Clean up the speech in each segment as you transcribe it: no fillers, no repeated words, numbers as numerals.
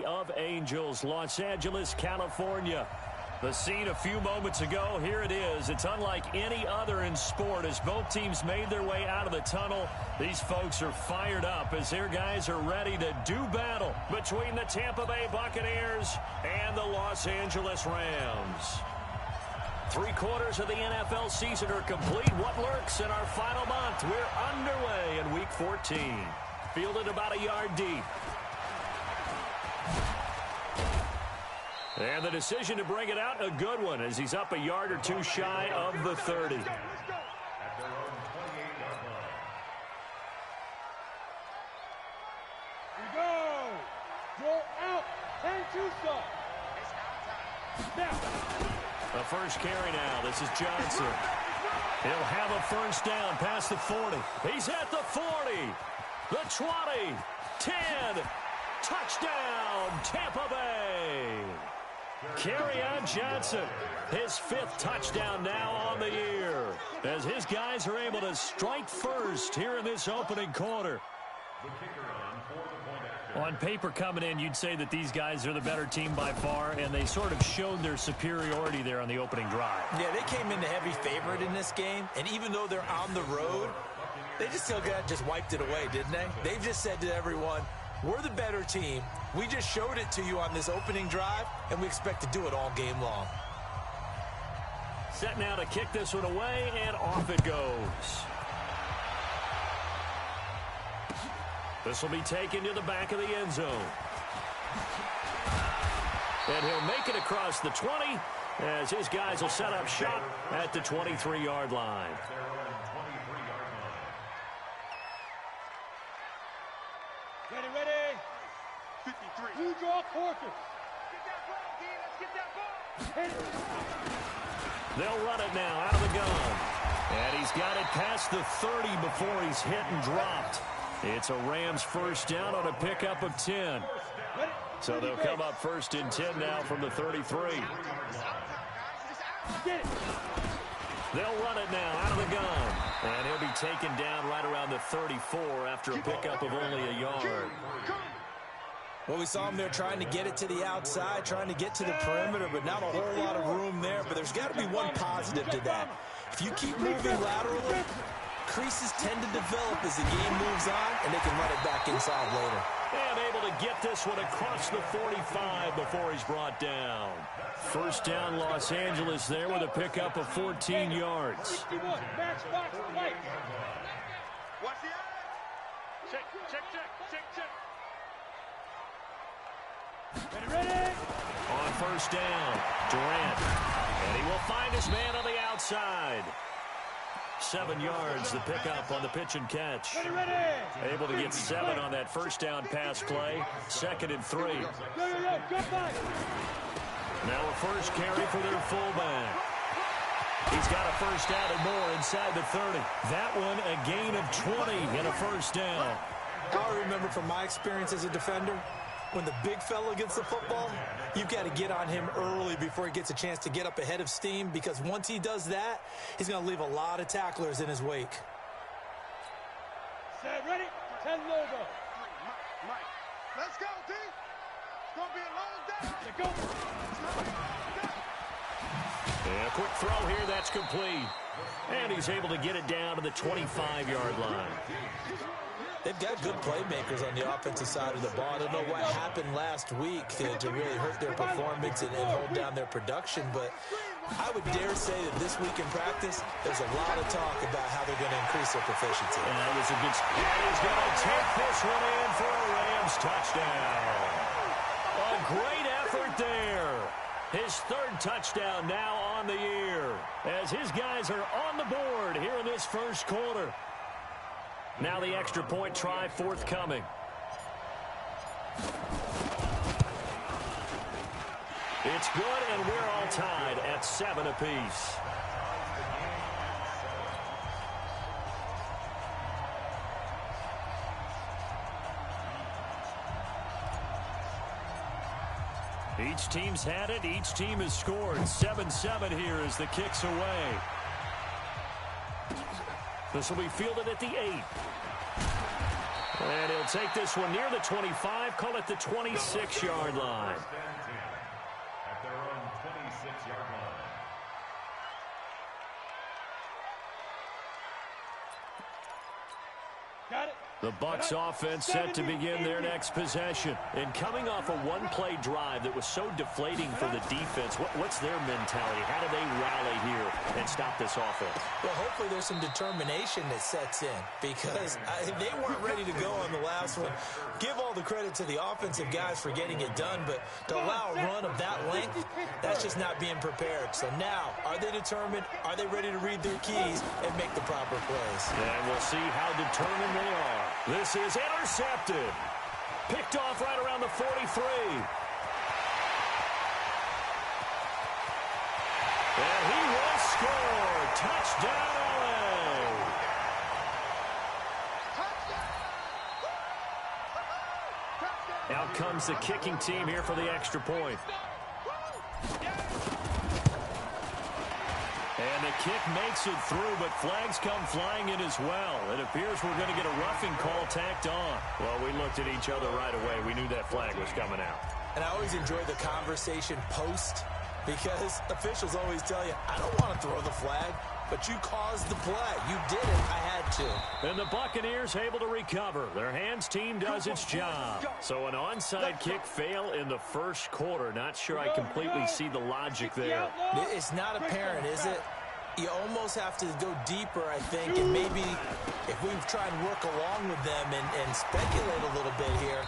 of Angels, Los Angeles, California. The scene a few moments ago, here it is. It's unlike any other in sport as both teams made their way out of the tunnel. These folks are fired up as their guys are ready to do battle between the Tampa Bay Buccaneers and the Los Angeles Rams. 3/4 of the NFL season are complete. What lurks in our final month? We're underway in Week 14. Fielded about a yard deep. And the decision to bring it out, a good one, as he's up a yard or two shy of the 30. Let's go. Roll out. And two-stop. The first carry now. This is Johnson. He'll have a first down past the 40. He's at the 40. The 20. 10. Touchdown, Tampa Bay. Kerryon Johnson, his 5th touchdown now on the year, as his guys are able to strike first here in this opening quarter. On paper coming in, you'd say that these guys are the better team by far, and they sort of showed their superiority there on the opening drive. Yeah, they came in the heavy favorite in this game, and even though they're on the road, they just wiped it away, didn't they? They've just said to everyone, we're the better team. We just showed it to you on this opening drive, and we expect to do it all game long. Set now to kick this one away, and off it goes. This will be taken to the back of the end zone. And he'll make it across the 20, as his guys will set up shop at the 23-yard line. Ready. 53. You draw quarters. Get that ball, D. Let's get that ball. Hit it. They'll run it now out of the gun. And he's got it past the 30 before he's hit and dropped. It's a Rams first down on a pickup of 10. So they'll come up first and 10 now from the 33. They'll run it now out of the gun. And he'll be taken down right around the 34 after a pickup of only a yard. Well, we saw him there trying to get it to the outside, trying to get to the perimeter, but not a whole lot of room there. But there's got to be one positive to that. If you keep moving laterally, creases tend to develop as the game moves on, and they can run it back inside later. And able to get this one across the 45 before he's brought down. First down, Los Angeles there with a pickup of 14 yards. Watch the check. Ready. On first down, Durant. And he will find his man on the outside. 7 yards, the pickup on the pitch and catch. Ready. Able to get 7 on that first down pass play. 2nd and 3. Go back. Now a first carry for their fullback. He's got a first down and more inside the 30. That one a gain of 20 and a first down. I remember from my experience as a defender, when the big fella gets the football, you've got to get on him early before he gets a chance to get up ahead of steam, because once he does that, he's going to leave a lot of tacklers in his wake. Set, ready, 10 logo. Mike. Let's go, D. It's going to be a long day. Let's go. And a quick throw here, that's complete. And he's able to get it down to the 25-yard line. They've got good playmakers on the offensive side of the ball. I don't know what happened last week to really hurt their performance and hold down their production, but I would dare say that this week in practice, there's a lot of talk about how they're going to increase their proficiency. And that was a good spot. He's going to take this one in for a Rams touchdown. A great effort there. His 3rd touchdown now on the year, as his guys are on the board here in this first quarter. Now the extra point try forthcoming. It's good, and we're all tied at 7 apiece. Each team's had it. Each team has scored. 7-7 here as the kick's away. This will be fielded at the 8. And he'll take this one near the 25, call it the 26-yard line. At their own 26-yard line. Got it. The Bucs offense set to begin their next possession. And coming off a one-play drive that was so deflating for the defense, what's their mentality? How do they rally here and stop this offense? Well, hopefully there's some determination that sets in because they weren't ready to go on the last one. Give all the credit to the offensive guys for getting it done, but to allow a run of that length, that's just not being prepared. So now, are they determined? Are they ready to read their keys and make the proper plays? And we'll see how determined they are. This is intercepted. Picked off right around the 43. And he will score. Touchdown, LA. Out comes the kicking team here for the extra point. And the kick makes it through, but flags come flying in as well. It appears we're going to get a roughing call tacked on. Well, we looked at each other right away. We knew that flag was coming out. And I always enjoy the conversation post because officials always tell you, I don't want to throw the flag, but you caused the play. You did it. I had to. And the Buccaneers able to recover. Their hands team does its job. So an onside kick fail in the first quarter. Not sure I completely see the logic there. It's not apparent, is it? You almost have to go deeper, I think, and maybe if we try and work along with them and speculate a little bit here,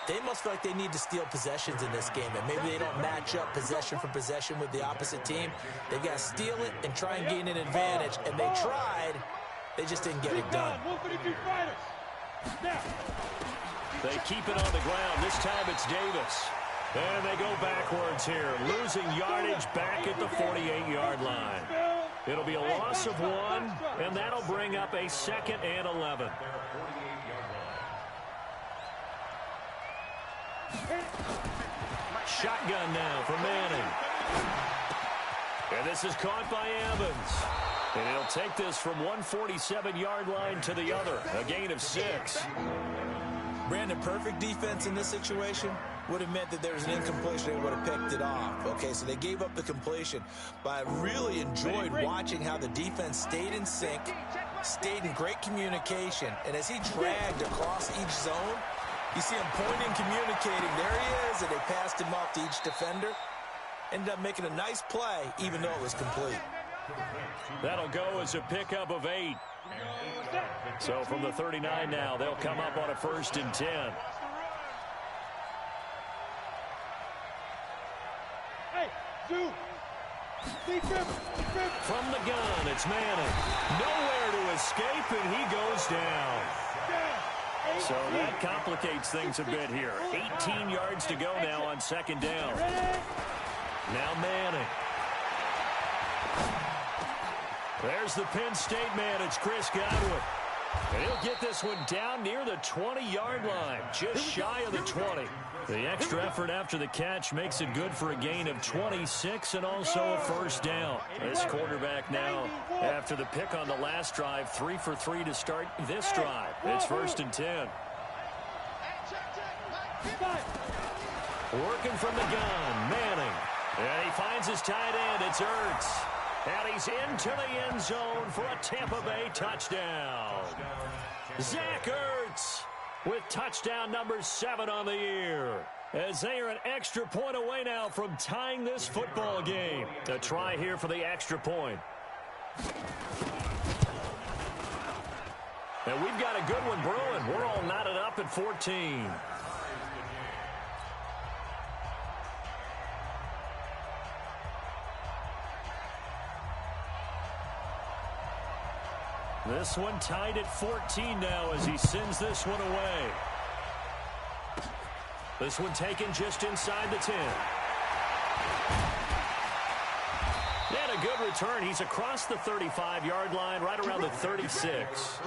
they must feel like they need to steal possessions in this game, and maybe they don't match up possession for possession with the opposite team. They've got to steal it and try and gain an advantage, and they tried. They just didn't get it done. They keep it on the ground. This time it's Davis. And they go backwards here, losing yardage back at the 48-yard line. It'll be a loss of 1, and that'll bring up a 2nd and 11. Shotgun now for Manning. And this is caught by Evans. And he'll take this from 147-yard line to the other, a gain of 6. Brandon, perfect defense in this situation would have meant that there was an incompletion. They would have picked it off. Okay, so they gave up the completion. But I really enjoyed watching how the defense stayed in sync, stayed in great communication. And as he dragged across each zone, you see him pointing, communicating. There he is, and they passed him off to each defender. Ended up making a nice play, even though it was complete. That'll go as a pickup of 8. So from the 39 now, they'll come up on a 1st and 10. From the gun, it's Manning. Nowhere to escape, and he goes down. So that complicates things a bit here. 18 yards to go now on 2nd down. Now Manning. There's the Penn State man. It's Chris Godwin. And he'll get this one down near the 20-yard line, just shy of the 20. The extra effort after the catch makes it good for a gain of 26 and also a 1st down. This quarterback now, after the pick on the last drive, 3 for 3 to start this drive. It's 1st and 10. Working from the gun, Manning. And he finds his tight end. It's Ertz. And he's into the end zone for a Tampa Bay touchdown. Zach Ertz with touchdown number 7 on the year. As they are an extra point away now from tying this football game. A try here for the extra point. And we've got a good one brewing. We're all knotted up at 14. This one tied at 14 now as he sends this one away. This one taken just inside the 10. And a good return. He's across the 35-yard line, right around the 36.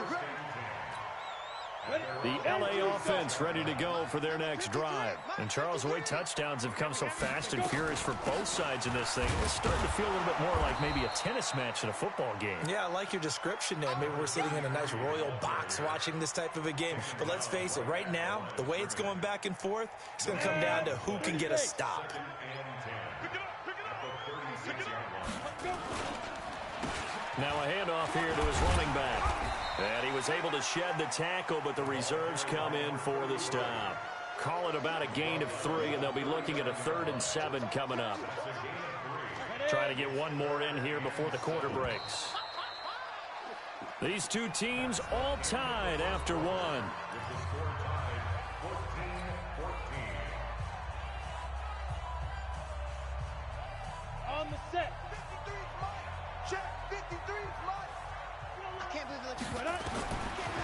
The LA offense ready to go for their next drive. And Charles, the way touchdowns have come so fast and furious for both sides in this thing, it's starting to feel a little bit more like maybe a tennis match in a football game. Yeah, I like your description there. Maybe we're sitting in a nice royal box watching this type of a game. But let's face it, right now, the way it's going back and forth, it's going to come down to who can get a stop. Now a handoff here to his running back. And he was able to shed the tackle, but the reserves come in for the stop. Call it about a gain of 3, and they'll be looking at a 3rd and 7 coming up. Trying to get one more in here before the quarter breaks. These two teams all tied after one. On the set. 53 is mine. Check. 53 is mine. I can't believe they let you quit.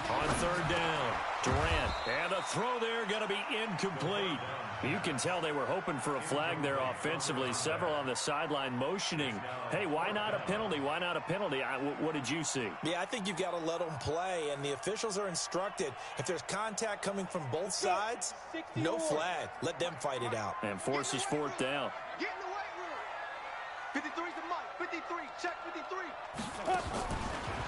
On 3rd down, Durant. And a throw there going to be incomplete. You can tell they were hoping for a flag there offensively. Several on the sideline motioning. Hey, why not a penalty? Why not a penalty? What did you see? Yeah, I think you've got to let them play, and the officials are instructed. If there's contact coming from both sides, no flag. Let them fight it out. And forces 4th down. Get in the weight room. 53 is the mic. 53. Check 53.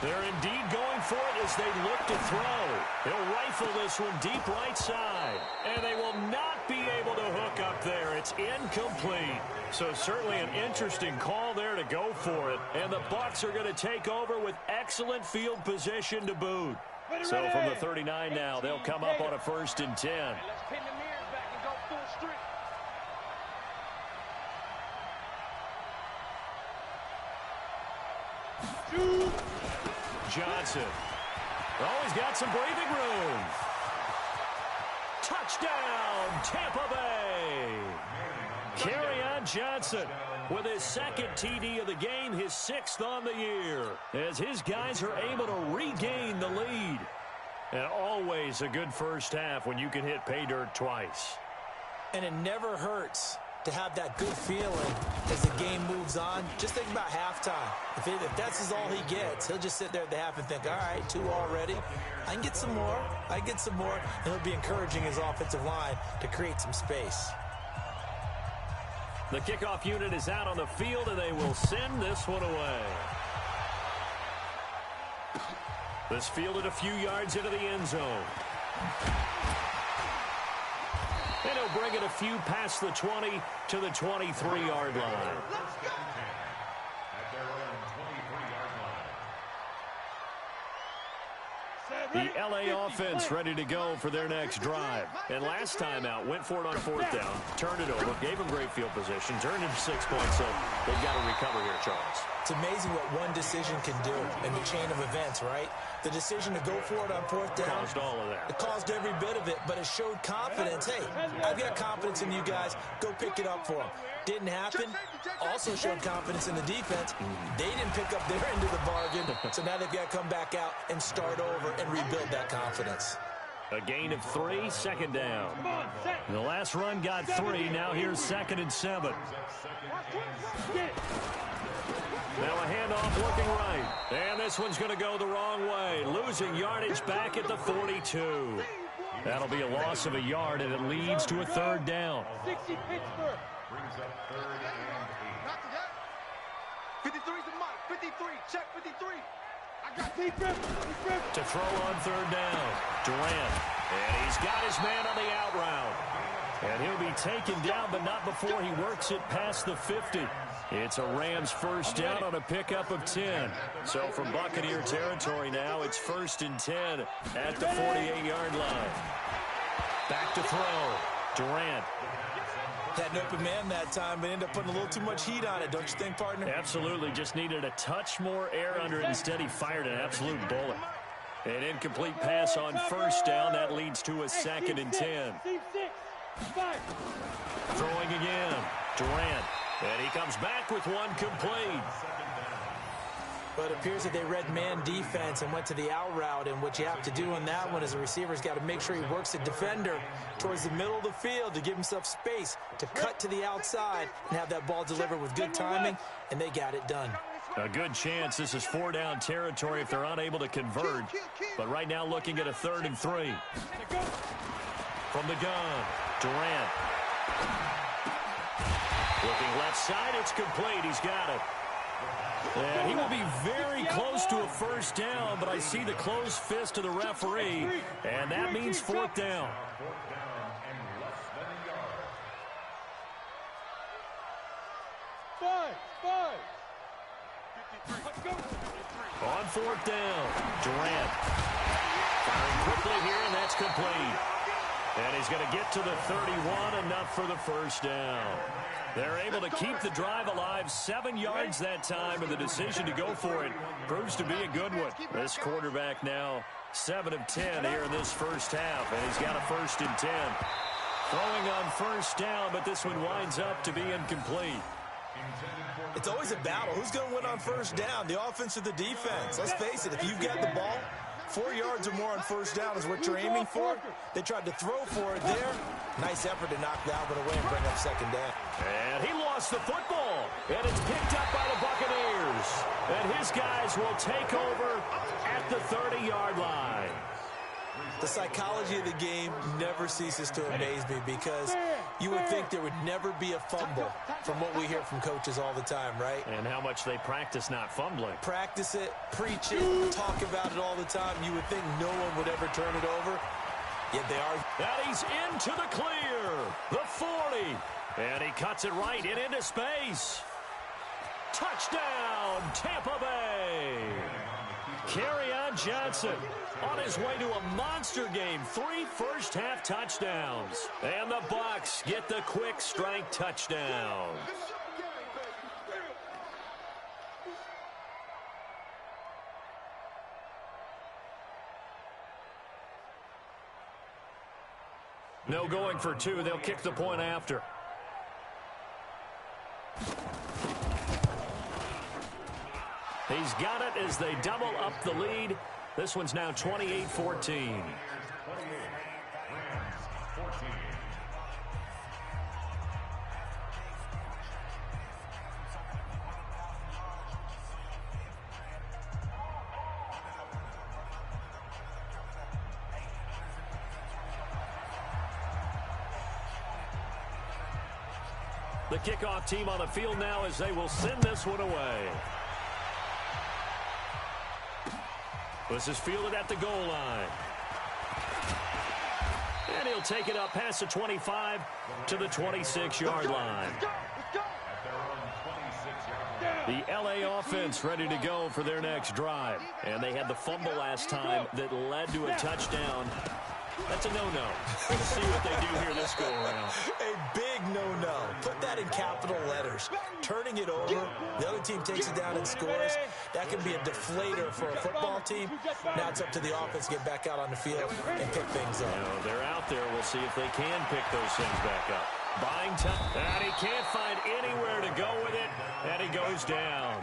They're indeed going for it as they look to throw. They'll rifle this one deep right side. And they will not be able to hook up there. It's incomplete. So certainly an interesting call there to go for it. And the Bucs are going to take over with excellent field position to boot. So from the 39 now, they'll come up on a 1st and 10. Let's pin the mirrors back and go full strength. Johnson. Oh, he's got some breathing room. Touchdown, Tampa Bay. Kerryon Johnson with his 2nd TD of the game, his 6th on the year, as his guys are able to regain the lead. And always a good first half when you can hit pay dirt twice. And it never hurts to have that good feeling as the game moves on. Just think about halftime. If that's all he gets, he'll just sit there at the half and think, all right, 2 already. I can get some more. I get some more. And he'll be encouraging his offensive line to create some space. The kickoff unit is out on the field, and they will send this one away. This fielded a few yards into the end zone. And he'll bring it a few past the 20 to the 23-yard line. The LA offense ready to go for their next drive. And last time out, went for it on 4th down, turned it over, gave them great field position, turned into 6 points, so they've got to recover here, Charles. It's amazing what one decision can do in the chain of events, right? The decision to go for it on 4th down. Caused all of that. It caused every bit of it, but it showed confidence. Hey, I've got confidence in you guys. Go pick it up for them. Didn't happen. Also showed confidence in the defense. They didn't pick up their end of the bargain, so now they've got to come back out and start over and rebuild that confidence. A gain of 3, 2nd down. The last run got 3. Now here's 2nd and 7. Now a handoff looking right. And this one's going to go the wrong way. Losing yardage back at the 42. That'll be a loss of a yard, and it leads to a 3rd down. 60 Pittsburgh. Brings up 3rd and 8. 53 is the mic. 53. Check 53. I got To throw on 3rd down. Durant. And he's got his man on the out route. And he'll be taken down, but not before he works it past the 50. It's a Rams 1st down on a pickup of 10. So from Buccaneer territory now, it's 1st and 10 at the 48-yard line. Back to throw. Durant. Had an open man that time, but ended up putting a little too much heat on it, don't you think, partner? Absolutely. Just needed a touch more air under it. Instead, he fired an absolute bullet. An incomplete pass on 1st down. That leads to a 2nd and 10. Throwing again. Durant. And he comes back with one complete. But it appears that they read man defense and went to the out route. And what you have to do on that one is the receiver's got to make sure he works the defender towards the middle of the field to give himself space to cut to the outside and have that ball delivered with good timing. And they got it done. A good chance this is 4-down territory if they're unable to convert. But right now looking at a 3rd and 3. From the gun, Durant. Looking left side, it's complete. He's got it. And he will be very close to a 1st down, but I see the closed fist of the referee, and that means 4th down. On 4th down, Durant. Firing quickly here, and that's complete. And he's going to get to the 31, enough for the 1st down. They're able to keep the drive alive, 7 yards that time, and the decision to go for it proves to be a good one. This quarterback now 7 of 10 here in this 1st half, and he's got a 1st and 10. Throwing on 1st down, but this one winds up to be incomplete. It's always a battle. Who's going to win on 1st down, the offense or the defense? Let's face it, if you've got the ball, 4 yards or more on 1st down is what you're aiming for. They tried to throw for it there. Nice effort to knock that one away and bring up 2nd down. And he lost the football, and it's picked up by the Buccaneers. And his guys will take over at the 30-yard line. The psychology of the game never ceases to amaze me because you would think there would never be a fumble from what we hear from coaches all the time, right? And how much they practice not fumbling. Practice it, preach it, talk about it all the time. You would think no one would ever turn it over, yet they are. And he's into the clear, the 40. And he cuts it right and into space. Touchdown, Tampa Bay. Kerryon Johnson on his way to a monster game. 3 first-half touchdowns. And the Bucs get the quick strike touchdown. No going for 2. They'll kick the point after. He's got it as they double up the lead. This one's now 28-14. The kickoff team on the field now as they will send this one away. This is fielded at the goal line. And he'll take it up past the 25 to the 26-yard line. The LA offense ready to go for their next drive. And they had the fumble last time that led to a touchdown. That's a no-no. Let's see what they do here this go-around. A big no-no. Put that in capital letters. Turning it over, the other team takes it down and scores. That can be a deflator for a football team. Now it's up to the offense to get back out on the field and pick things up. You know, they're out there. We'll see if they can pick those things back up. Buying time. And he can't find anywhere to go with it. And he goes down.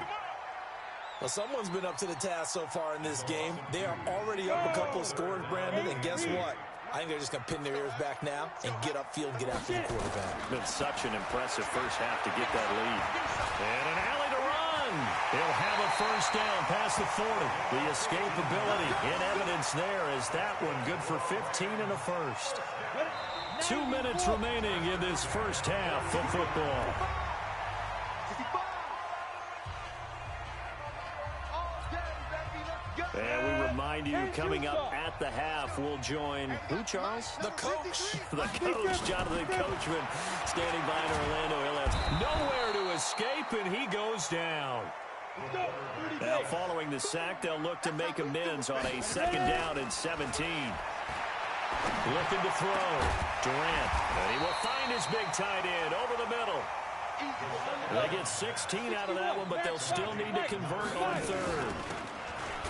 Well, someone's been up to the task so far in this game. They are already up a couple of scores, Brandon, and guess what? I think they're just going to pin their ears back now and get upfield and get after the quarterback. Been such an impressive first half to get that lead. And an alley to run. He'll have a first down past the 40. The escapability in evidence there is that one good for 15 and a first. 2 minutes remaining in this first half of football. And we remind you, coming up at the half, we'll join, who, Charles? The coach. The coach, Jonathan Coachman, standing by in Orlando. He'll have nowhere to escape, and he goes down. Now, following the sack, they'll look to make amends on a 2nd down and 17. Looking to throw. Durant. And he will find his big tight end over the middle. They get 16 out of that one, but they'll still need to convert on 3rd.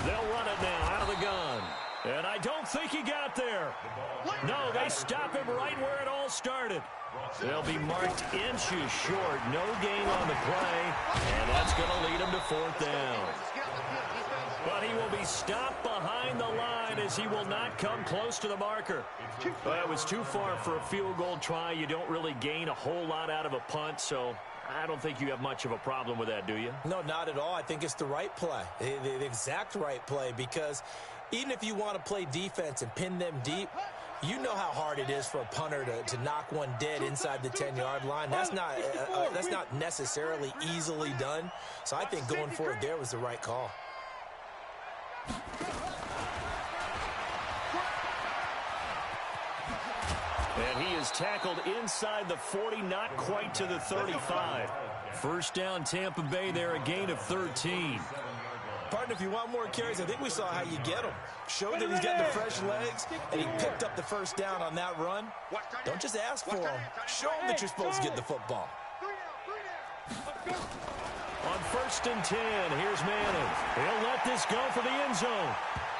They'll run it now out of the gun. And I don't think he got there. No, they stop him right where it all started. They'll be marked inches short. No gain on the play. And that's going to lead them to 4th down. But he will be stopped behind the line as he will not come close to the marker. Well, it was too far for a field goal try. You don't really gain a whole lot out of a punt, so I don't think you have much of a problem with that, do you? No, not at all. I think it's the right play, the exact right play, because even if you want to play defense and pin them deep, you know how hard it is for a punter to knock one dead inside the 10-yard line. That's not necessarily easily done. So I think going for it there was the right call. And he is tackled inside the 40, not quite to the 35. First down, Tampa Bay there, a gain of 13. Partner, if you want more carries, I think we saw how you get them. Showed that he's got the fresh legs, and he picked up the first down on that run. Don't just ask for them. Show them that you're supposed to get the football. On 1st and 10, here's Manning. He'll let this go for the end zone.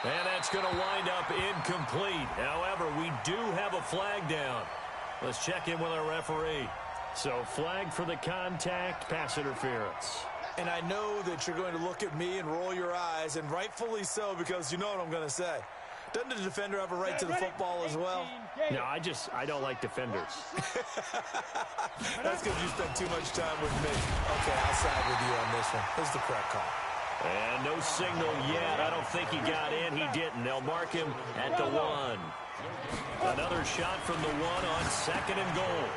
And that's going to wind up incomplete. However, we do have a flag down. Let's check in with our referee. So, flag for the contact, pass interference. And I know that you're going to look at me and roll your eyes, and rightfully so, because you know what I'm going to say. Doesn't the defender have a right to the football as well? No, I don't like defenders. That's because you spent too much time with me. Okay, I'll side with you on this one. This is the correct call. And no signal yet. I don't think he got in. He didn't. They'll mark him at the 1. Another shot from the 1 on 2nd and goal.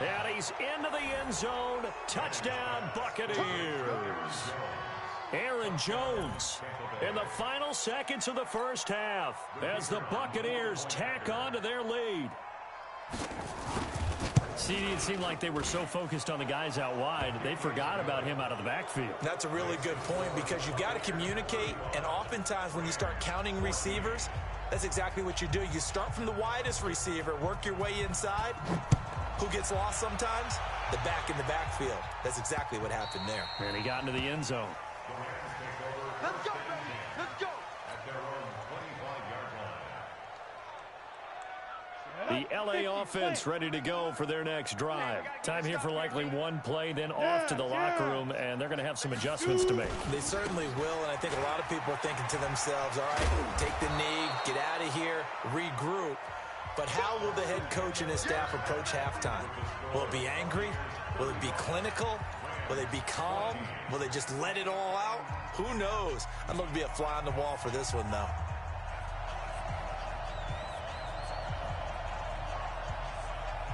And he's into the end zone. Touchdown, Buccaneers. Aaron Jones in the final seconds of the first half as the Buccaneers tack on to their lead. See, it seemed like they were so focused on the guys out wide, they forgot about him out of the backfield. That's a really good point, because you've got to communicate, and oftentimes when you start counting receivers, that's exactly what you do. You start from the widest receiver, work your way inside. Who gets lost sometimes? The back in the backfield. That's exactly what happened there. And he got into the end zone. Let's go, baby. Let's go. The LA offense ready to go for their next drive. Time here for likely one play, then off to the locker room, and they're going to have some adjustments to make. They certainly will, and I think a lot of people are thinking to themselves, all right, take the knee, get out of here, regroup. But how will the head coach and his staff approach halftime? Will it be angry? Will it be clinical? Will they be calm? Will they just let it all out? Who knows? I'd love to be a fly on the wall for this one, though.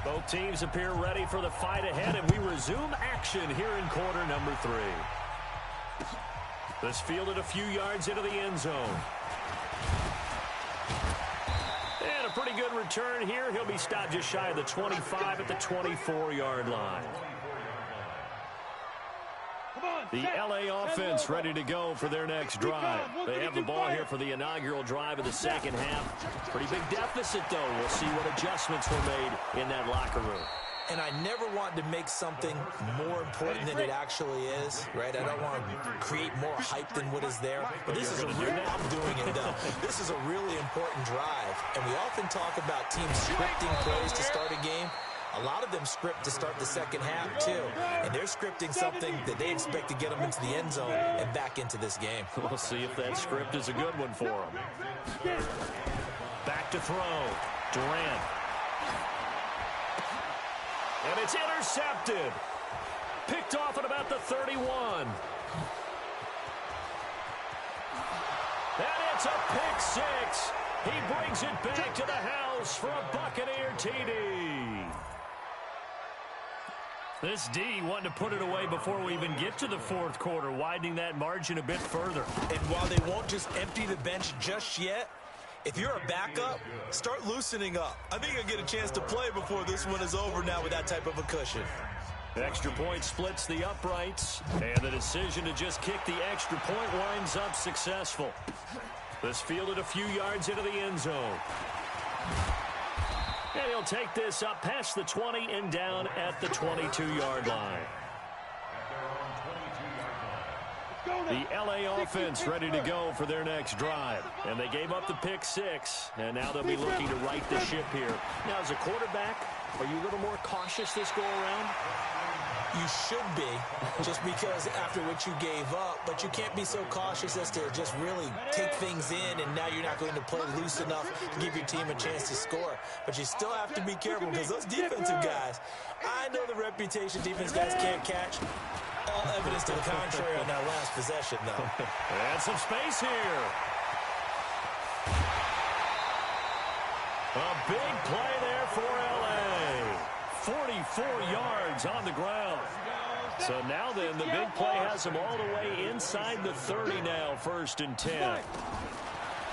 Both teams appear ready for the fight ahead, and we resume action here in quarter number 3. This fielded a few yards into the end zone. And a pretty good return here. He'll be stopped just shy of the 25 at the 24-yard line. The LA offense ready to go for their next drive. They have the ball here for the inaugural drive of the second half. Pretty big deficit, though. We'll see what adjustments were made in that locker room. And I never want to make something more important than it actually is, right? I don't want to create more hype than what is there. But this is I'm doing it, though. This is a really important drive. And we often talk about teams scripting plays to start a game. A lot of them script to start the second half, too. And they're scripting something that they expect to get them into the end zone and back into this game. We'll see if that script is a good one for them. Back to throw. Durant. And it's intercepted. Picked off at about the 31. And it's a pick six. He brings it back to the house for a Buccaneer TD. This D wanting to put it away before we even get to the fourth quarter, widening that margin a bit further. And while they won't just empty the bench just yet, if you're a backup, start loosening up. I think you'll get a chance to play before this one is over now with that type of a cushion. Extra point splits the uprights, and the decision to just kick the extra point winds up successful. This fielded a few yards into the end zone. And he'll take this up past the 20 and down at the 22-yard line. The LA offense ready to go for their next drive. And they gave up the pick six, and now they'll be looking to right the ship here. Now, as a quarterback, are you a little more cautious this go-around? You should be, just because after what you gave up, but you can't be so cautious as to just really take things in, and now you're not going to play loose enough to give your team a chance to score. But you still have to be careful, because those defensive guys, I know the reputation defense guys can't catch. All evidence to the contrary on that last possession, though. And some space here. A big play there for L.A. 44 yards on the ground. So now then, the big play has them all the way inside the 30 now, 1st and 10.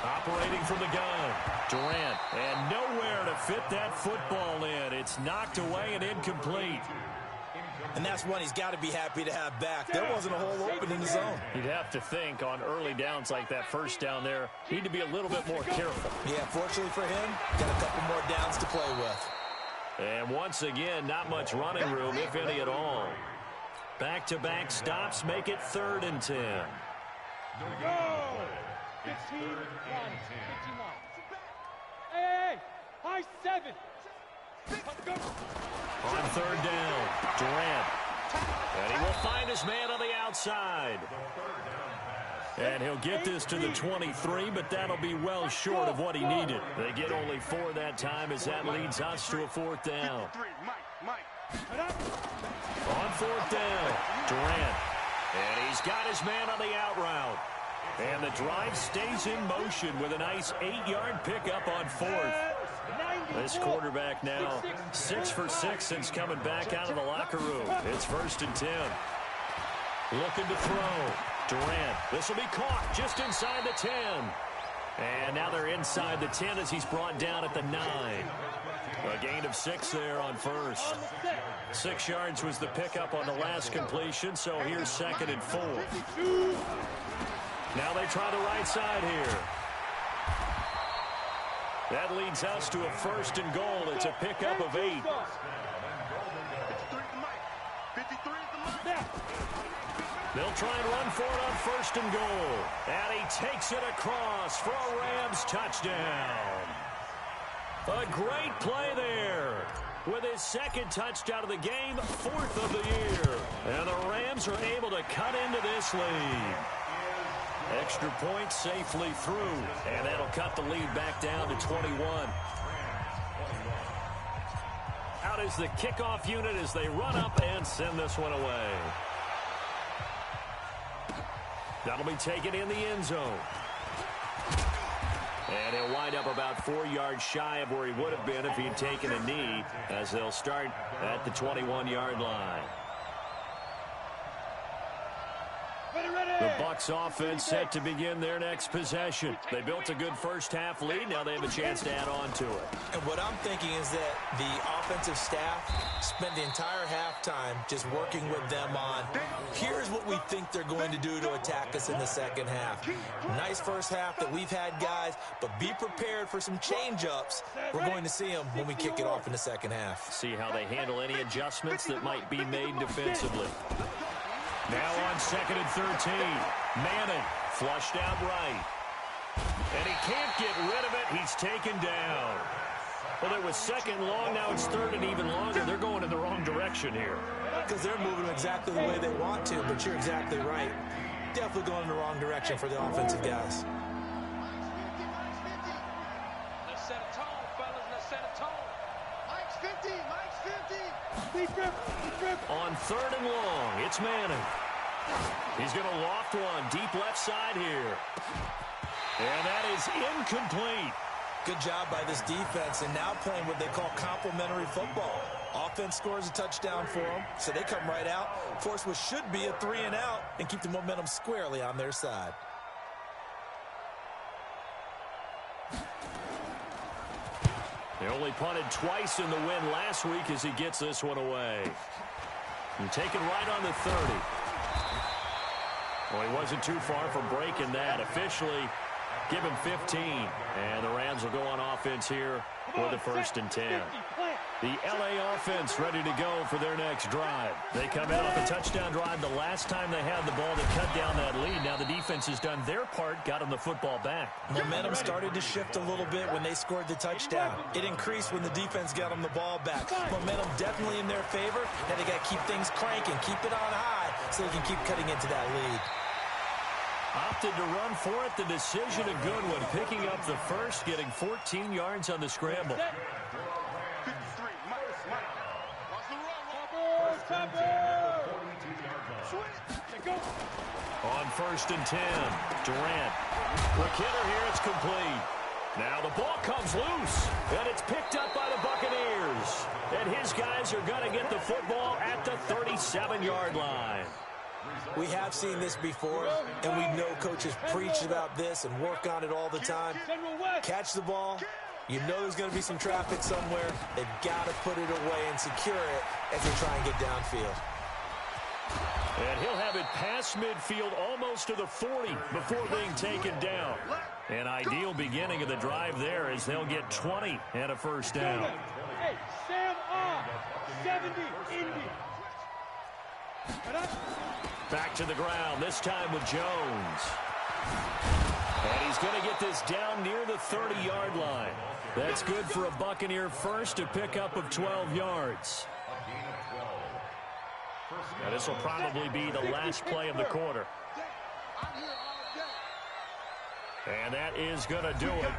Operating from the gun, Durant, and nowhere to fit that football in. It's knocked away and incomplete. And that's one he's got to be happy to have back. There wasn't a hole open in the zone. You'd have to think on early downs like that, first down there, need to be a little bit more careful. Yeah, fortunately for him, got a couple more downs to play with. And once again, not much running room, if any at all. Back-to-back stops make it 3rd and 10. Go! 15, 1, 51. Hey, high 7. On 3rd down, Durant. And he will find his man on the outside. And he'll get this to the 23, but that'll be well short of what he needed. They get only 4 that time, as that leads us to a 4th down. On 4th down, Durant. And he's got his man on the out route. And the drive stays in motion with a nice 8-yard pickup on 4th. This quarterback now 6 for 6 since coming back out of the locker room. It's 1st and 10. Looking to throw. Durant. This will be caught just inside the 10. And now they're inside the 10 as he's brought down at the 9. A gain of 6 there on 1st. 6 yards was the pickup on the last completion, so here's 2nd and 4. Now they try the right side here. That leads us to a 1st and goal. It's a pickup of 8. They'll try and run for it on 1st and goal. And he takes it across for a Rams touchdown. A great play there. With his 2nd touchdown of the game, 4th of the year. And the Rams are able to cut into this lead. Extra point safely through, and that'll cut the lead back down to 21. Out is the kickoff unit as they run up and send this one away. That'll be taken in the end zone. And he'll wind up about 4 yards shy of where he would have been if he'd taken a knee, as they'll start at the 21-yard line. The Bucs offense set to begin their next possession. They built a good first-half lead. Now they have a chance to add on to it. And what I'm thinking is that the offensive staff spent the entire halftime just working with them on, here's what we think they're going to do to attack us in the second half. Nice first half that we've had, guys, but be prepared for some change-ups. We're going to see them when we kick it off in the second half. See how they handle any adjustments that might be made defensively. Now on 2nd and 13. Manning flushed out right. And he can't get rid of it. He's taken down. Well, it was 2nd long. Now it's 3rd and even longer. They're going in the wrong direction here. Because they're moving exactly the way they want to, but you're exactly right. Definitely going in the wrong direction for the offensive guys. Let's set a tone, fellas. Let's set a tone. Mike's 50. Mike's 50. On 3rd and long, it's Manning. He's going to loft one deep left side here. And that is incomplete. Good job by this defense, and now playing what they call complementary football. Offense scores a touchdown for them, so they come right out, force what should be a 3 and out, and keep the momentum squarely on their side. They only punted twice in the win last week as he gets this one away. And taken right on the 30. Well, he wasn't too far from breaking that. Officially, give him 15. And the Rams will go on offense here for the 1st and 10. The LA offense ready to go for their next drive. They come in off a touchdown drive the last time they had the ball to cut down that lead. Now the defense has done their part, got them the football back. Momentum started to shift a little bit when they scored the touchdown. It increased when the defense got them the ball back. Momentum definitely in their favor. Now they got to keep things cranking, keep it on high so they can keep cutting into that lead. Opted to run for it. The decision a good one. Picking up the first, getting 14 yards on the scramble. On 1st and 10, Durant. The killer here, it's complete. Now the ball comes loose, and it's picked up by the Buccaneers. And his guys are going to get the football at the 37-yard line. We have seen this before, and we know coaches preach about this and work on it all the time. Catch the ball. You know there's going to be some traffic somewhere. They've got to put it away and secure it as they try and get downfield. And he'll have it past midfield almost to the 40 before being taken down. An ideal beginning of the drive there as they'll get 20 and a first down. Hey, Sam on 70 Indy. Back to the ground, this time with Jones. And he's going to get this down near the 30-yard line. That's good for a Buccaneer first, a pickup of 12 yards. Now this will probably be the last play of the quarter. And that is going to do it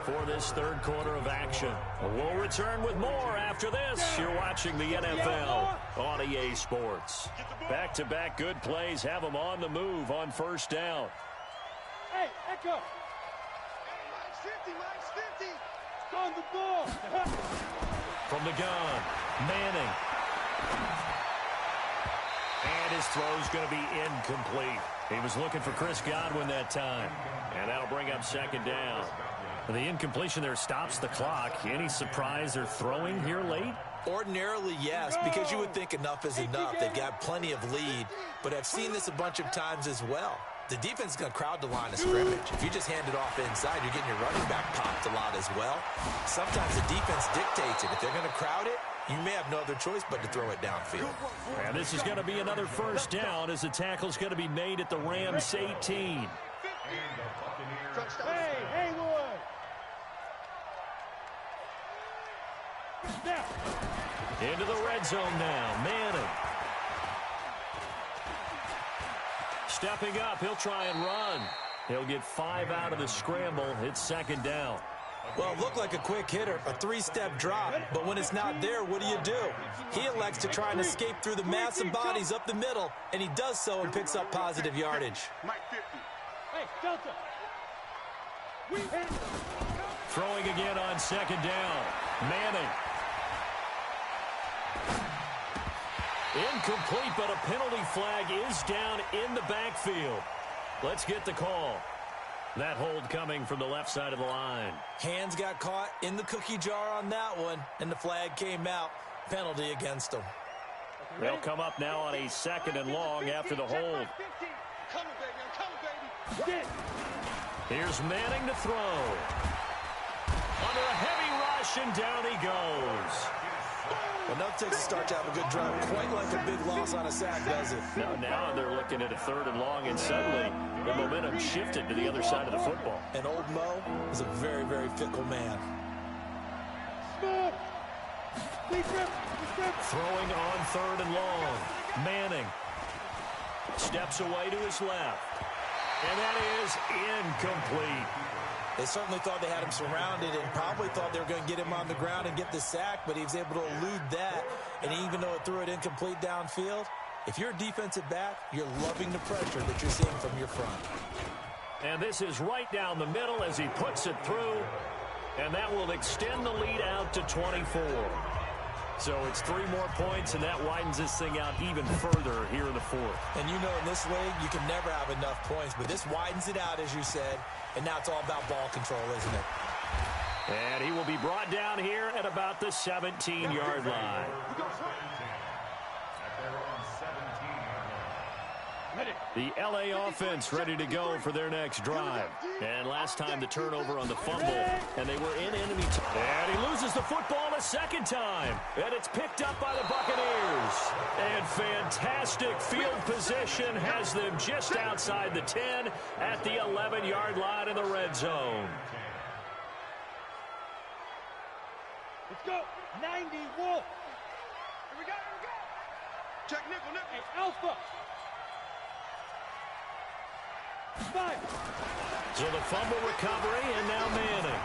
for this third quarter of action. We'll return with more after this. You're watching the NFL on EA Sports. Back-to-back good plays have them on the move on first down. Hey, Echo. Mine's 50. On the ball. From the gun, Manning. And his throw's going to be incomplete. He was looking for Chris Godwin that time. And that'll bring up second down. The incompletion there stops the clock. Any surprise they're throwing here late? Ordinarily, yes, because you would think enough is enough. They've got plenty of lead, but I've seen this a bunch of times as well. The defense is going to crowd the line of scrimmage. If you just hand it off inside, you're getting your running back popped a lot as well. Sometimes the defense dictates it. If they're going to crowd it, you may have no other choice but to throw it downfield. And this is going to be another first down as the tackle's going to be made at the Rams 18. Hey, Haywood. Into the red zone now. Manning. Stepping up, he'll try and run. He'll get 5 out of the scramble. It's second down. Well, it looked like a quick hitter, a 3-step drop, but when it's not there, what do? He elects to try and escape through the massive bodies up the middle, and he does so and picks up positive yardage. Hey, Delta. Throwing again on second down. Manning. Incomplete, but a penalty flag is down in the backfield. Let's get the call. That hold coming from the left side of the line. Hands got caught in the cookie jar on that one, and the flag came out. Penalty against them. They'll come up now on a second and long after the hold. Here's Manning to throw. Under a heavy rush, and down he goes. Enough takes a start to have a good drive. Quite like a big loss on a sack, does it? Now they're looking at a third and long, and suddenly the momentum shifted to the other side of the football. And old Mo is a very, very fickle man. Throwing on third and long. Manning steps away to his left. And that is incomplete. They certainly thought they had him surrounded and probably thought they were going to get him on the ground and get the sack, but he was able to elude that. And even though it threw it incomplete downfield, if you're a defensive back, you're loving the pressure that you're seeing from your front. And this is right down the middle as he puts it through, and that will extend the lead out to 24. So it's 3 more points, and that widens this thing out even further here in the fourth. And you know in this league, you can never have enough points, but this widens it out, as you said, and now it's all about ball control, isn't it? And he will be brought down here at about the 17-yard line. Ready. The LA offense ready to go for their next drive. And last time the turnover on the fumble, and they were in enemy time. And he loses the football a second time. And it's picked up by the Buccaneers. And fantastic field position has them just outside the 10 at the 11-yard line in the red zone. Let's go. 90 Wolf. Here we go. Check nickel. Hey, Alpha. 5. So the fumble recovery, and now Manning.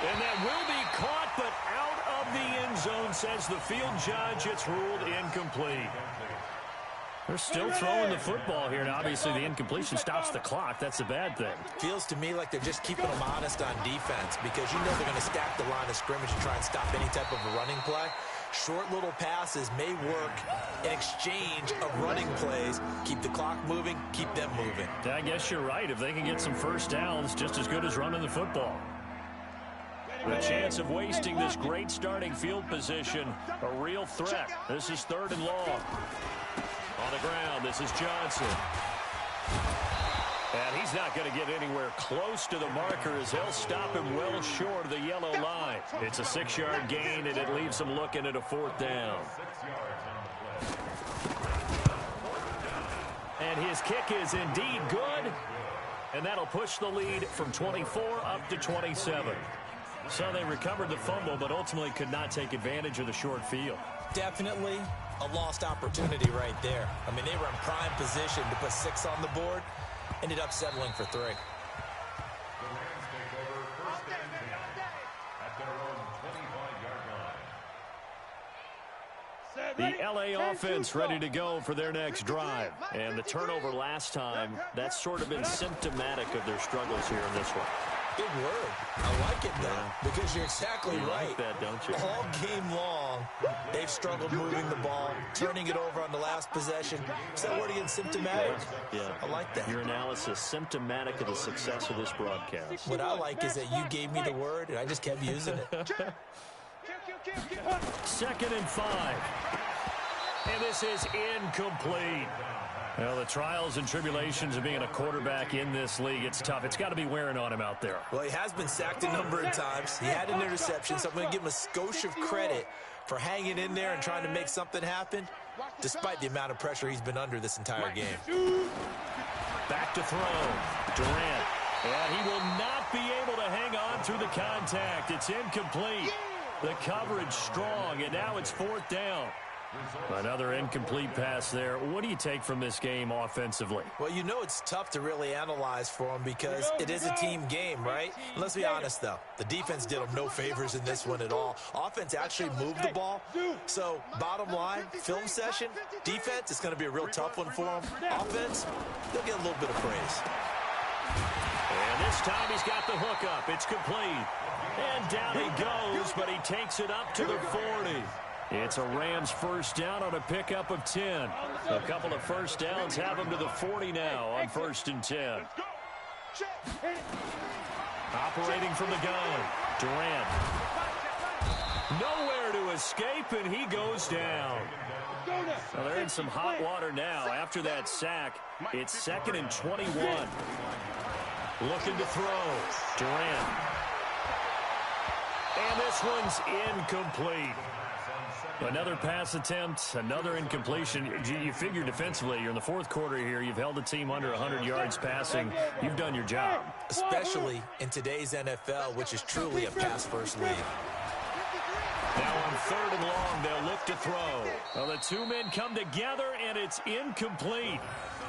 And that will be caught, but out of the end zone, says the field judge. It's ruled incomplete. They're still throwing the football here, and obviously the incompletion stops the clock. That's a bad thing. Feels to me like they're just keeping them honest on defense because you know they're going to stack the line of scrimmage and try and stop any type of a running play. Short little passes may work in exchange of running plays. Keep the clock moving, keep them moving. I guess you're right. If they can get some first downs, just as good as running the football. The chance of wasting this great starting field position, a real threat. This is 3rd and long. On the ground, this is Johnson. And he's not going to get anywhere close to the marker as they'll stop him well short of the yellow line. It's a 6-yard gain, and it leaves them looking at a 4th down. And his kick is indeed good, and that'll push the lead from 24 up to 27. So they recovered the fumble, but ultimately could not take advantage of the short field. Definitely a lost opportunity right there. I mean, they were in prime position to put 6 on the board. Ended up settling for 3. The Rams take over 1st and 10 at their own 25-yard line. The LA offense ready to go for their next drive. And the turnover last time, that's sort of been symptomatic of their struggles here in this one. Big word. I like it, though, because you're exactly right. Like that, don't you? All game long, they've struggled moving the ball, turning it over on the last possession. Is that word again, symptomatic? Yeah. I like that. Your analysis, symptomatic of the success of this broadcast. What I like is that you gave me the word, and I just kept using it. 2nd and 5. And this is incomplete. Well, the trials and tribulations of being a quarterback in this league, it's tough. It's got to be wearing on him out there. Well, he has been sacked a number of times. He had an interception, so I'm going to give him a skosh of credit for hanging in there and trying to make something happen, despite the amount of pressure he's been under this entire game. Back to throw. Durant. And he will not be able to hang on through the contact. It's incomplete. The coverage strong, and now it's 4th down. Another incomplete pass there. What do you take from this game offensively? Well, you know it's tough to really analyze for him because it is a team game, right? And let's be honest, though. The defense did them no favors in this one at all. Offense actually moved the ball. So, bottom line, film session, defense is going to be a real tough one for them. Offense, they'll get a little bit of praise. And this time he's got the hook up. It's complete. And down he goes, but he takes it up to the 40. It's a Rams first down on a pickup of 10. A couple of first downs have him to the 40 now on 1st and 10. Operating from the gun, Durant. Nowhere to escape, and he goes down. Well, they're in some hot water now. After that sack, it's 2nd and 21. Looking to throw, Durant. And this one's incomplete. Another pass attempt, another incompletion. You figure defensively, you're in the 4th quarter here. You've held the team under 100 yards passing. You've done your job. Especially in today's NFL, which is truly a pass-first league. Now on 3rd and long, they'll look to throw. Well, the 2 men come together, and it's incomplete.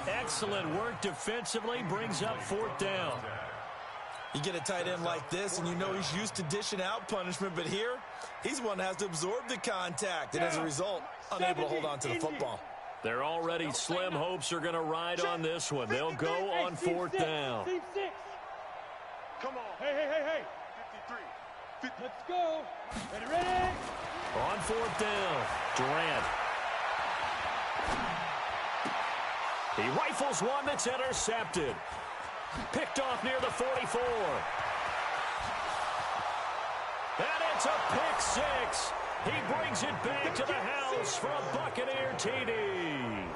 Excellent work defensively, brings up 4th down. You get a tight end like this, and you know he's used to dishing out punishment, but here, he's one that has to absorb the contact, and as a result, unable to hold on to the football. Their already slim hopes are going to ride on this one. They'll go on 4th down. Come on. Hey. 53. Let's go. Ready. On 4th down, Durant. He rifles one that's intercepted. Picked off near the 44. And it's a pick 6. He brings it back to the house for a Buccaneer TD.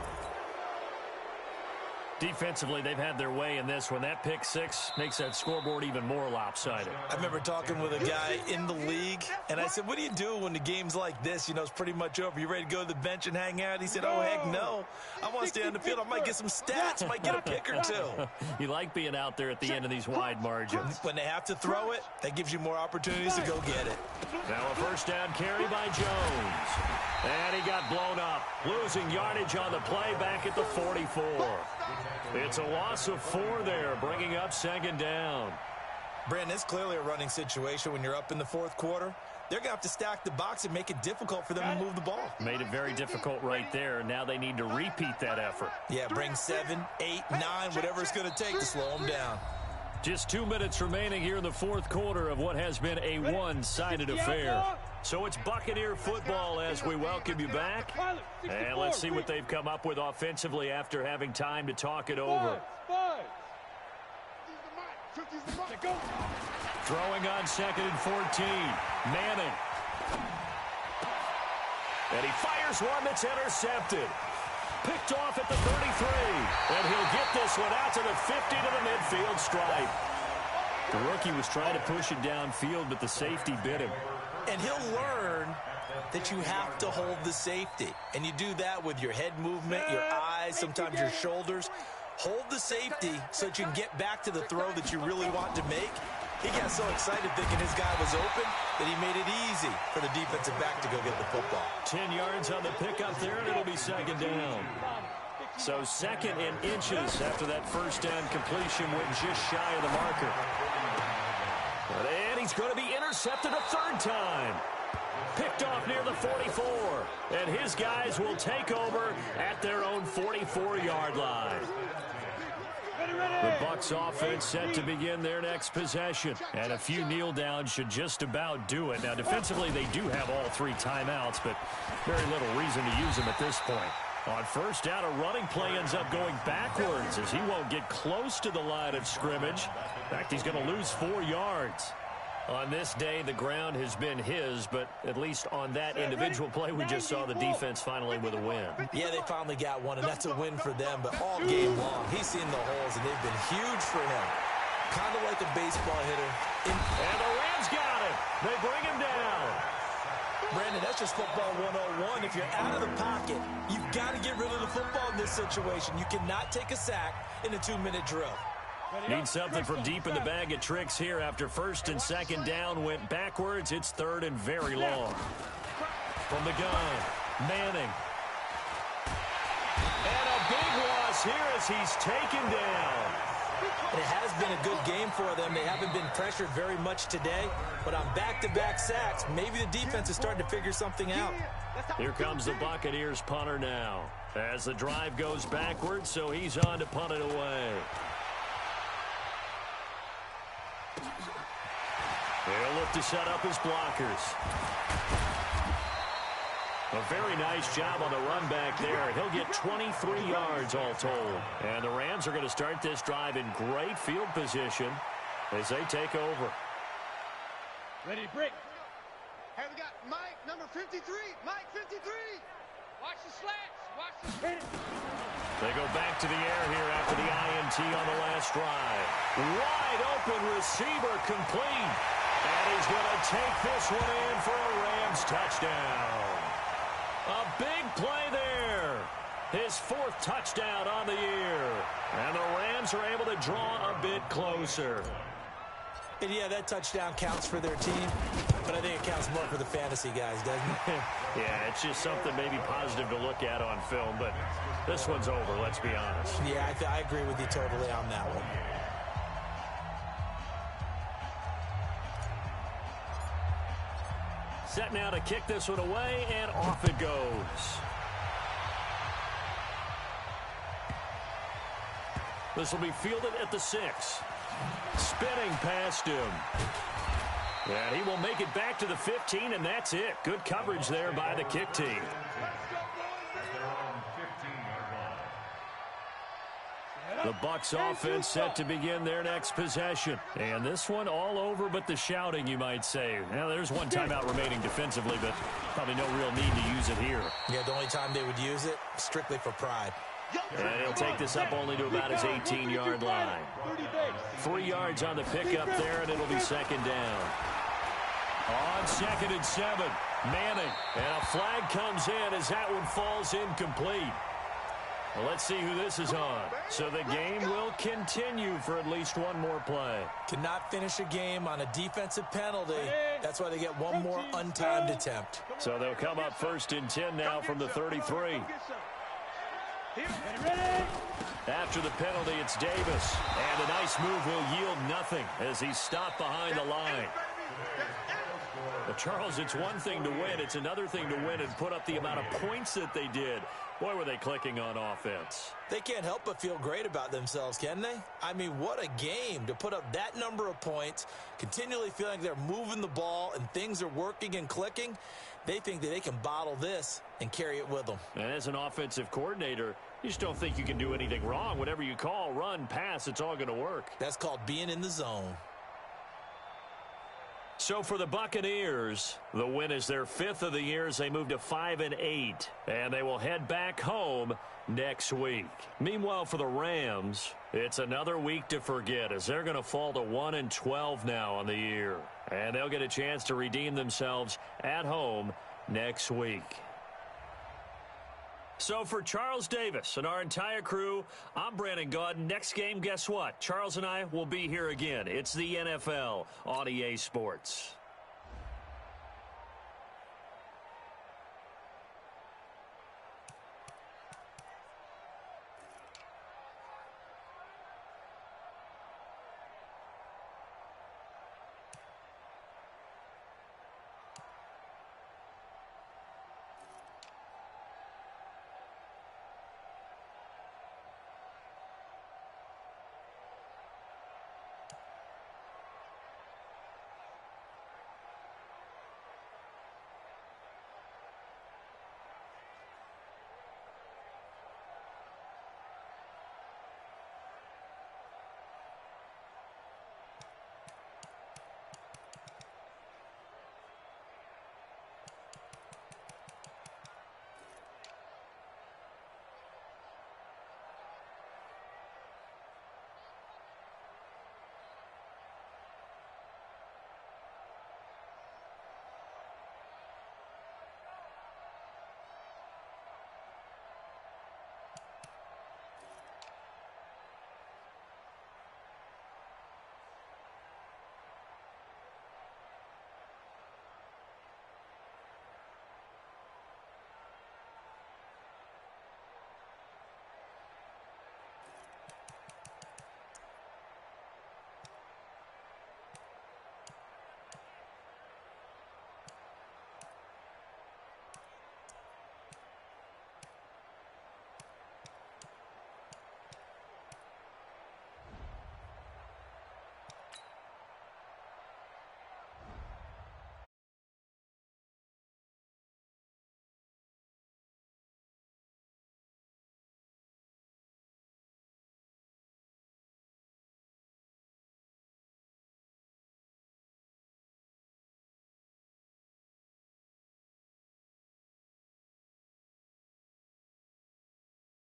Defensively, they've had their way in this one. That pick six makes that scoreboard even more lopsided. I remember talking with a guy in the league, and I said, what do you do when the game's like this? You know, it's pretty much over. You ready to go to the bench and hang out? He said, oh, heck no. I want to stay on the field. I might get some stats. Might get a pick or two. You like being out there at the end of these wide margins. When they have to throw it, that gives you more opportunities to go get it. Now a first down carry by Jones. And he got blown up. Losing yardage on the play back at the 44. It's a loss of 4 there, bringing up second down. Brandon, it's clearly a running situation when you're up in the fourth quarter. They're going to have to stack the box and make it difficult for them to move the ball. Made it very difficult right there. Now they need to repeat that effort. Yeah, bring 7, 8, 9, whatever it's going to take to slow them down. Just 2 minutes remaining here in the fourth quarter of what has been a one-sided affair. So it's Buccaneer football as we welcome you back. And let's see what they've come up with offensively after having time to talk it over. Throwing on 2nd and 14. Manning. And he fires one that's intercepted. Picked off at the 33. And he'll get this one out to the 50 to the midfield stripe. The rookie was trying to push it downfield, but the safety bit him. And he'll learn that you have to hold the safety. And you do that with your head movement, your eyes, sometimes your shoulders. Hold the safety so that you can get back to the throw that you really want to make. He got so excited thinking his guy was open that he made it easy for the defensive back to go get the football. 10 yards on the pickup there, and it'll be second down. So 2nd and inches after that first down completion went just shy of the marker. And he's going to be intercepted a 3rd time. Picked off near the 44. And his guys will take over at their own 44-yard line. The Bucs offense set to begin their next possession. And a few kneel downs should just about do it. Now, defensively, they do have all 3 timeouts, but very little reason to use them at this point. On first down, a running play ends up going backwards as he won't get close to the line of scrimmage. In fact, he's going to lose 4 yards. On this day, the ground has been his, but at least on that individual play, we just saw the defense finally with a win. Yeah, they finally got one, and that's a win for them, but all game long, he's seen the holes, and they've been huge for him. Kind of like a baseball hitter. And the Rams got him. They bring him down. Brandon, that's just football 101. If you're out of the pocket, you've got to get rid of the football in this situation. You cannot take a sack in a 2-minute drill. Need something from deep in the bag of tricks here after 1st and 2nd down went backwards. It's 3rd and very long. From the gun, Manning. And a big loss here as he's taken down. It has been a good game for them. They haven't been pressured very much today, but on back-to-back sacks, maybe the defense is starting to figure something out. Here comes the Buccaneers punter now as the drive goes backwards, so he's on to punt it away. They'll look to set up his blockers. A very nice job on the run back there. He'll get 23 yards all told. And the Rams are going to start this drive in great field position as they take over. Ready, break. Hey, we got Mike, number 53. Mike, 53. Watch the slats. Watch the slats. They go back to the air here after the INT on the last drive. Wide open receiver complete. And he's going to take this one in for a Rams touchdown. A big play there. His 4th touchdown on the year. And the Rams are able to draw a bit closer. And yeah, that touchdown counts for their team, but I think it counts more for the fantasy guys, doesn't it? Yeah, it's just something maybe positive to look at on film, but this one's over, let's be honest. Yeah, I agree with you totally on that one. Set now to kick this one away, and off it goes. This will be fielded at the 6. Spinning past him. And he will make it back to the 15, and that's it. Good coverage there by the kick team. The Bucs offense set to begin their next possession. And this one all over but the shouting, you might say. Now, there's one timeout remaining defensively, but probably no real need to use it here. Yeah, the only time they would use it, strictly for pride. And he'll take this up only to about his 18-yard line. 3 yards on the pickup there, and it'll be second down. On 2nd and 7, Manning. And a flag comes in as that one falls incomplete. Well, let's see who this is on. So the game will continue for at least one more play. Cannot finish a game on a defensive penalty. That's why they get one more untimed attempt. So they'll come up 1st and 10 now from the 33. After the penalty, it's Davis. And a nice move will yield nothing as he's stopped behind the line. Well, Charles, it's one thing to win. It's another thing to win and put up the amount of points that they did. Boy, were they clicking on offense. They can't help but feel great about themselves, can they? I mean, what a game to put up that number of points, continually feeling they're moving the ball and things are working and clicking. They think that they can bottle this and carry it with them. And as an offensive coordinator, you just don't think you can do anything wrong. Whatever you call, run, pass, it's all going to work. That's called being in the zone. So for the Buccaneers, the win is their 5th of the year as they move to 5-8, and they will head back home next week. Meanwhile, for the Rams, it's another week to forget as they're going to fall to 1-12 now on the year, and they'll get a chance to redeem themselves at home next week. So for Charles Davis and our entire crew, I'm Brandon Gaudin. Next game, guess what? Charles and I will be here again. It's the NFL on EA Sports.